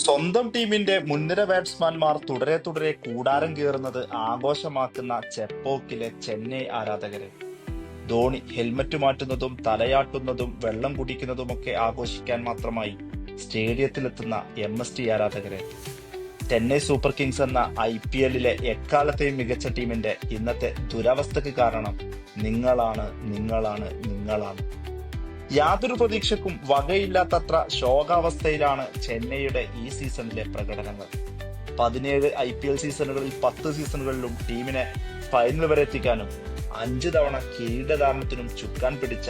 സ്വന്തം ടീമിന്റെ മുൻനിര ബാറ്റ്സ്മാൻമാർ തുടരെ തുടരെ കൂടാരം കയറുന്നത് ആഘോഷമാക്കുന്ന ചെപ്പോക്കിലെ ചെന്നൈ ആരാധകരെ. ധോണി ഹെൽമറ്റ് മാറ്റുന്നതും തലയാട്ടുന്നതും വെള്ളം കുടിക്കുന്നതുമൊക്കെ ആഘോഷിക്കാൻ മാത്രമായി സ്റ്റേഡിയത്തിലെത്തുന്ന MST ആരാധകരെ. ചെന്നൈ സൂപ്പർ കിങ്സ് എന്ന IPL-ലെ എക്കാലത്തെയും മികച്ച ടീമിന്റെ ഇന്നത്തെ ദുരവസ്ഥയ്ക്ക് കാരണം നിങ്ങളാണ് നിങ്ങളാണ് നിങ്ങളാണ്. യാതൊരു പ്രതീക്ഷക്കും വകയില്ലാത്തത്ര ശോകാവസ്ഥയിലാണ് ചെന്നൈയുടെ ഈ സീസണിലെ പ്രകടനങ്ങൾ. 17 IPL സീസണുകളിൽ 10 സീസണുകളിലും ടീമിനെ ഫൈനൽ വരെ എത്തിക്കാനും 5 തവണ കിരീടധാരണത്തിനും ചുക്കാൻ പിടിച്ച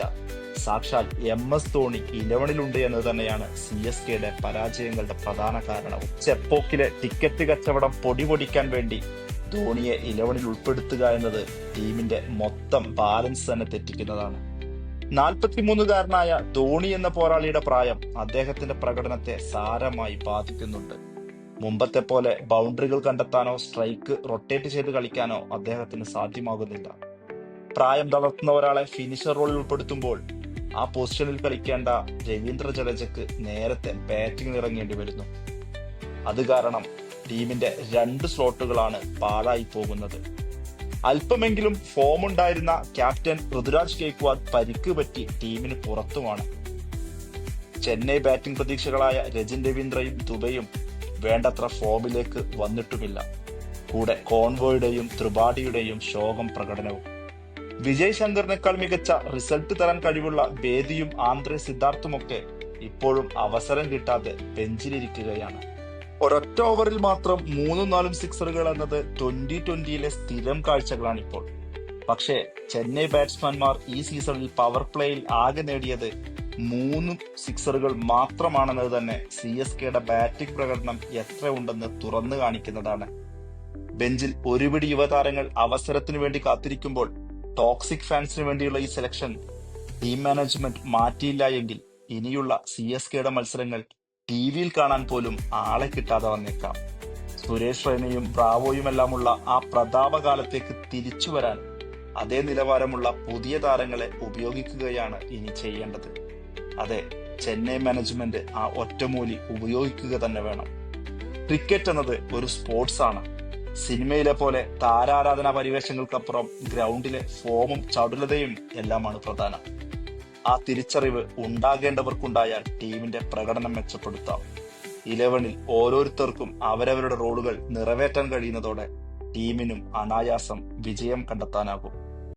സാക്ഷാൽ MS ധോണി 11-ലുണ്ട് എന്ന് തന്നെയാണ് CSKയുടെ പരാജയങ്ങളുടെ പ്രധാന കാരണവും. ചെപ്പോക്കിലെ ടിക്കറ്റ് കച്ചവടം പൊടിപൊടിക്കാൻ വേണ്ടി ധോണിയെ 11-ൽ ഉൾപ്പെടുത്തുക എന്നത് ടീമിന്റെ മൊത്തം ബാലൻസ് തന്നെ തെറ്റിക്കുന്നതാണ്. 43-കാരനായ ധോണി എന്ന പോരാളിയുടെ പ്രായം അദ്ദേഹത്തിന്റെ പ്രകടനത്തെ സാരമായി ബാധിക്കുന്നുണ്ട്. മുമ്പത്തെ പോലെ ബൗണ്ടറികൾ കണ്ടെത്താനോ സ്ട്രൈക്ക് റൊട്ടേറ്റ് ചെയ്ത് കളിക്കാനോ അദ്ദേഹത്തിന് സാധ്യമാകുന്നില്ല. പ്രായം തളർത്തുന്ന ഒരാളെ ഫിനിഷർ റോളിൽ ഉൾപ്പെടുത്തുമ്പോൾ ആ പൊസിഷനിൽ കളിക്കേണ്ട രവീന്ദ്ര ജഡേജയ്ക്ക് നേരത്തെ ബാറ്റിംഗിൽ ഇറങ്ങേണ്ടി വരുന്നു. അത് കാരണം ടീമിന്റെ 2 സ്ലോട്ടുകളാണ് പാഴായി പോകുന്നത്. അല്പമെങ്കിലും ഫോം ഉണ്ടായിരുന്ന ക്യാപ്റ്റൻ ഋതുരാജ് ഗെയ്ക്വാദ് പരിക്ക് പറ്റി ടീമിന് പുറത്തുമാണ്. ചെന്നൈ ബാറ്റിംഗ് പ്രതീക്ഷകളായ രജിൻ രവീന്ദ്രയും ദുബൈയും വേണ്ടത്ര ഫോമിലേക്ക് വന്നിട്ടുമില്ല. കൂടെ കോൺവോയുടെയും ത്രിപാഠിയുടെയും ശോകം പ്രകടനവും. വിജയ് ശങ്കറിനേക്കാൾ മികച്ച റിസൾട്ട് തരാൻ കഴിവുള്ള ബേദിയും ആന്ദ്രെ സിദ്ധാർത്ഥുമൊക്കെ ഇപ്പോഴും അവസരം കിട്ടാതെ ബെഞ്ചിലിരിക്കുകയാണ്. ഒരൊറ്റ ഓവറിൽ മാത്രം 3-4 സിക്സറുകൾ എന്നത് 2020-ലെ സ്ഥിരം കാഴ്ചകളാണിപ്പോൾ. പക്ഷേ ചെന്നൈ ബാറ്റ്സ്മാൻമാർ ഈ സീസണിൽ പവർ പ്ലേയിൽ ആകെ നേടിയത് 3 സിക്സറുകൾ മാത്രമാണെന്നത് തന്നെ CSKയുടെ ബാറ്റിംഗ് പ്രകടനം എത്ര ഉണ്ടെന്ന് തുറന്നു കാണിക്കുന്നതാണ്. ബെഞ്ചിൽ ഒരുപിടി യുവതാരങ്ങൾ അവസരത്തിനു വേണ്ടി കാത്തിരിക്കുമ്പോൾ ടോക്സിക് ഫാൻസിന് വേണ്ടിയുള്ള ഈ സെലക്ഷൻ ടീം മാനേജ്മെന്റ് മാറ്റിയില്ല എങ്കിൽ ഇനിയുള്ള CSKയുടെ മത്സരങ്ങൾ TV-യിൽ കാണാൻ പോലും ആളെ കിട്ടാതെ വന്നേക്കാം. സുരേഷ് റെയ്നയും ബ്രാവോയുമെല്ലാമുള്ള ആ പ്രതാപകാലത്തേക്ക് തിരിച്ചു വരാൻ അതേ നിലവാരമുള്ള പുതിയ താരങ്ങളെ ഉപയോഗിക്കുകയാണ് ഇനി ചെയ്യേണ്ടത്. അതെ, ചെന്നൈ മാനേജ്മെന്റ് ആ ഒറ്റമൂലി ഉപയോഗിക്കുക തന്നെ വേണം. ക്രിക്കറ്റ് എന്നത് ഒരു സ്പോർട്സ് ആണ്. സിനിമയിലെ പോലെ താരാരാധനാ പരിവേഷങ്ങൾക്കപ്പുറം ഗ്രൗണ്ടിലെ ഫോമും ചടുലതയും എല്ലാമാണ് പ്രധാനം. ആ തിരിച്ചറിവ് ഉണ്ടാകേണ്ടവർക്കുണ്ടായാൽ ടീമിന്റെ പ്രകടനം മെച്ചപ്പെടുത്താം. 11-ൽ ഓരോരുത്തർക്കും അവരവരുടെ റോളുകൾ നിറവേറ്റാൻ കഴിയുന്നതോടെ ടീമിനും അനായാസം വിജയം കണ്ടെത്താനാകും.